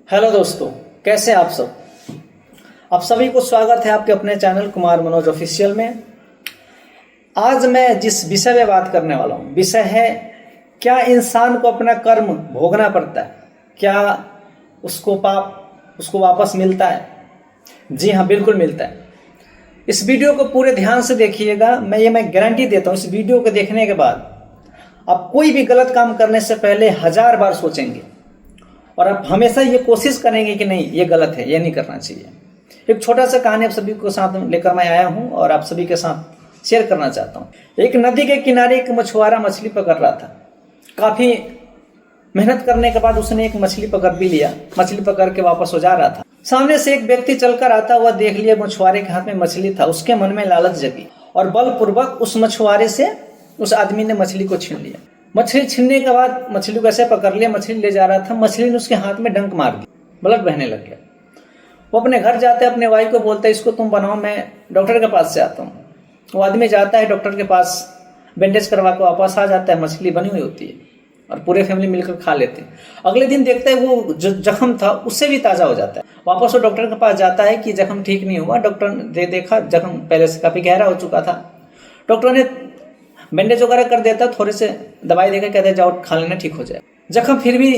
Hello दोस्तों, कैसे हैं आप सब। आप सभी को स्वागत है आपके अपने चैनल कुमार मनोज ऑफिशियल में। आज मैं जिस विषय में बात करने वाला हूँ, विषय है क्या इंसान को अपना कर्म भोगना पड़ता है, क्या उसको पाप उसको वापस मिलता है। जी हाँ, बिल्कुल मिलता है। इस वीडियो को पूरे ध्यान से देखिएगा। मैं गारंटी देता हूँ, इस वीडियो को देखने के बाद आप कोई भी गलत काम करने से पहले 1000 बार सोचेंगे और आप हमेशा ये कोशिश करेंगे कि नहीं, ये गलत है, ये नहीं करना चाहिए। एक छोटा सा कहानी आप सभी को साथ लेकर मैं आया हूँ और आप सभी के साथ शेयर करना चाहता हूँ। एक नदी के किनारे एक मछुआरा मछली पकड़ रहा था। काफी मेहनत करने के बाद उसने एक मछली पकड़ भी लिया। मछली पकड़ के वापस हो जा रहा था। सामने से एक व्यक्ति चलकर आता हुआ देख लिया मछुआरे के हाथ में मछली था। उसके मन में लालच जगी और बलपूर्वक उस मछुआरे से उस आदमी ने मछली को छीन लिया। मछली छीनने के बाद मछली को ऐसे पकड़ लिया, मछली ले जा रहा था। मछली ने उसके हाथ में डंक मार दी, ब्लड बहने लग गया। वो अपने घर जाते अपने वाइफ को बोलता है, इसको तुम बनाओ, मैं डॉक्टर के पास से आता हूँ। वो आदमी जाता है डॉक्टर के पास, बैंडेज करवा के वापस आ जाता है। मछली बनी हुई होती है और पूरे फैमिली मिलकर खा लेते हैं। अगले दिन देखते हैं वो जो जख्म था उससे भी ताज़ा हो जाता है। वापस वो डॉक्टर के पास जाता है कि जख्म ठीक नहीं हुआ। डॉक्टर ने देखा जख्म पहले से काफ़ी गहरा हो चुका था। डॉक्टर ने बैंडेज वगैरह कर देता, थोड़े से दवाई देकर कहते जाओ खा लेना, ठीक हो जाए। जख्म फिर भी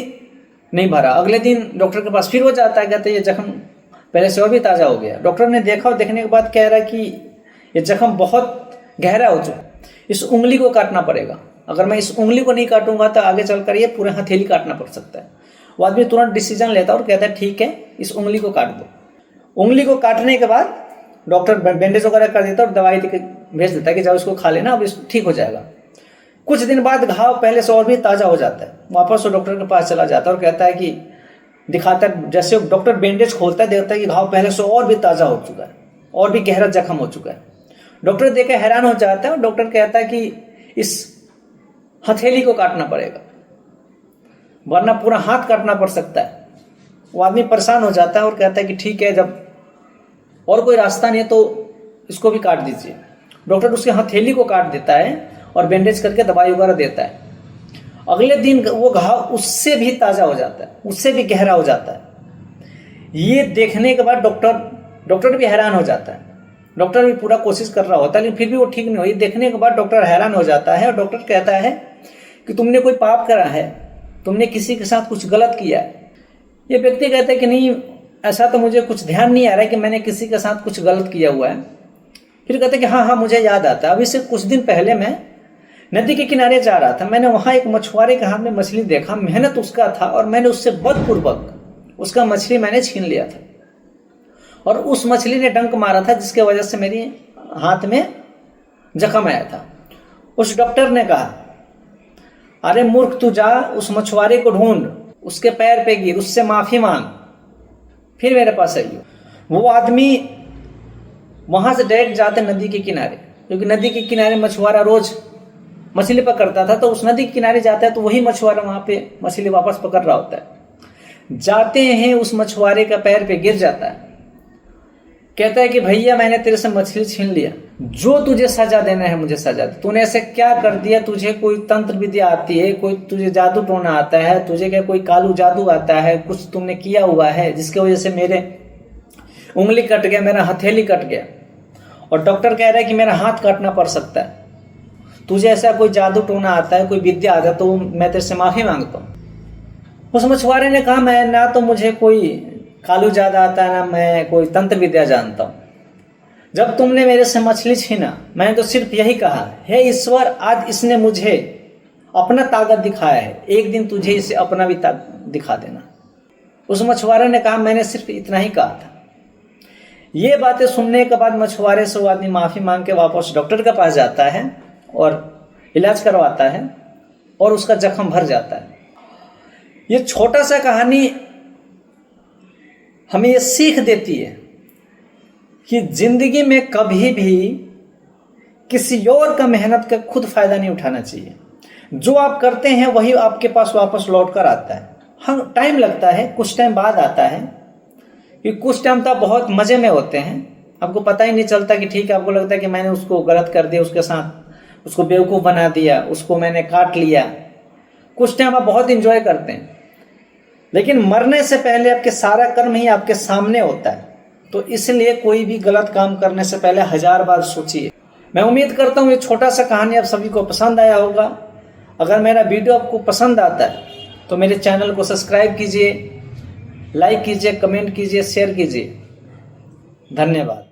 नहीं भरा। अगले दिन डॉक्टर के पास फिर वो जाता है, कहते ये जख्म पहले से और भी ताज़ा हो गया। डॉक्टर ने देखा और देखने के बाद कह रहा है कि ये जख्म बहुत गहरा हो चुका है, इस उंगली को काटना पड़ेगा। अगर मैं इस उंगली को नहीं काटूंगा तो आगे चलकर ये पूरे हथेली काटना पड़ सकता है। वो आदमी तुरंत डिसीजन लेता है और कहता है ठीक है, इस उंगली को काट दो। उंगली को काटने के बाद डॉक्टर बैंडेज वगैरह कर देता है और दवाई देकर भेज देता है कि जाओ इसको खा लेना, अब इस ठीक हो जाएगा। कुछ दिन बाद घाव पहले से और भी ताज़ा हो जाता है। वापस वो डॉक्टर के पास चला जाता है और कहता है कि दिखाता है, जैसे डॉक्टर बैंडेज खोलता है देखता है कि घाव पहले से और भी ताज़ा हो चुका है, और भी गहरा जख्म हो चुका है। डॉक्टर देख के हैरान हो जाता है और डॉक्टर कहता है कि इस हथेली को काटना पड़ेगा, वरना पूरा हाथ काटना पड़ सकता है। वो आदमी परेशान हो जाता है और कहता है कि ठीक है, जब और कोई रास्ता नहीं है तो इसको भी काट दीजिए। डॉक्टर उसके हथेली को काट देता है और बैंडेज करके दवाई वगैरह देता है। अगले दिन वो घाव उससे भी ताज़ा हो जाता है, उससे भी गहरा हो जाता है। ये देखने के बाद डॉक्टर भी हैरान हो जाता है। डॉक्टर भी पूरा कोशिश कर रहा होता है लेकिन फिर भी वो ठीक नहीं हुई। देखने के बाद डॉक्टर हैरान हो जाता है और डॉक्टर कहता है कि तुमने कोई पाप करा है, तुमने किसी के साथ कुछ गलत किया है। ये व्यक्ति कहता है कि नहीं, ऐसा तो मुझे कुछ ध्यान नहीं आ रहा है कि मैंने किसी के साथ कुछ गलत किया हुआ है। फिर कहते कि हाँ, मुझे याद आता है। अभी से कुछ दिन पहले मैं नदी के किनारे जा रहा था। मैंने वहाँ एक मछुआरे के हाथ में मछली देखा, मेहनत उसका था और मैंने उससे बलपूर्वक उसका मछली मैंने छीन लिया था और उस मछली ने डंक मारा था जिसके वजह से मेरी हाथ में जख्म आया था। उस डॉक्टर ने कहा, अरे मूर्ख, तू जा उस मछुआरे को ढूंढ, उसके पैर पे गिर, उससे माफी मांग, फिर मेरे पास आइयो। वो आदमी वहां से डायरेक्ट जाते नदी के किनारे, क्योंकि नदी के किनारे मछुआरा रोज मछली पकड़ता था। तो उस नदी के किनारे जाता है तो वही मछुआरा वहां पे मछली वापस पकड़ रहा होता है। जाते हैं, उस मछुआरे का पैर पे गिर जाता है। कहता है कि भैया, मैंने तेरे से मछली छीन लिया, जो तुझे सजा देना है मुझे सजा दे। तूने ऐसे क्या कर दिया? तुझे कोई तंत्र विद्या आती है, कोई तुझे जादू टोना आता है, तुझे क्या कोई कालू जादू आता है? कुछ तुमने किया हुआ है जिसकी वजह से मेरे उंगली कट गया, मेरा हथेली कट गया और डॉक्टर कह रहा है कि मेरा हाथ काटना पड़ सकता है। तुझे ऐसा कोई जादू टोना आता है, कोई विद्या आता है, तो मैं तेरे से माफी मांगता हूँ। उस मछुआरे ने कहा, मैं ना तो मुझे कोई कालू जादू आता है, ना मैं कोई तंत्र विद्या जानता हूँ। जब तुमने मेरे से मछली छीना, मैंने तो सिर्फ यही कहा, हे ईश्वर, आज इसने मुझे अपना ताकत दिखाया है, एक दिन तुझे इसे अपना भी ताकत दिखा देना। उस मछुआरे ने कहा, मैंने सिर्फ इतना ही कहा था। ये बातें सुनने के बाद मछुआरे से वो आदमी माफी मांग के वापस डॉक्टर के पास जाता है और इलाज करवाता है और उसका जख्म भर जाता है। ये छोटा सा कहानी हमें ये सीख देती है कि जिंदगी में कभी भी किसी और का मेहनत का खुद फायदा नहीं उठाना चाहिए। जो आप करते हैं वही आपके पास वापस लौट कर आता है। हाँ, टाइम लगता है, कुछ टाइम बाद आता है, कि कुछ टाइम तक बहुत मजे में होते हैं, आपको पता ही नहीं चलता कि ठीक है, आपको लगता है कि मैंने उसको गलत कर दिया, उसके साथ उसको बेवकूफ़ बना दिया, उसको मैंने काट लिया। कुछ टाइम आप बहुत इंजॉय करते हैं, लेकिन मरने से पहले आपके सारा कर्म ही आपके सामने होता है, तो इसलिए कोई भी गलत काम करने से पहले 1000 बार सोचिए। मैं उम्मीद करता हूँ ये छोटा सा कहानी आप सभी को पसंद आया होगा। अगर मेरा वीडियो आपको पसंद आता है तो मेरे चैनल को सब्सक्राइब कीजिए, लाइक कीजिए, कमेंट कीजिए, शेयर कीजिए। धन्यवाद।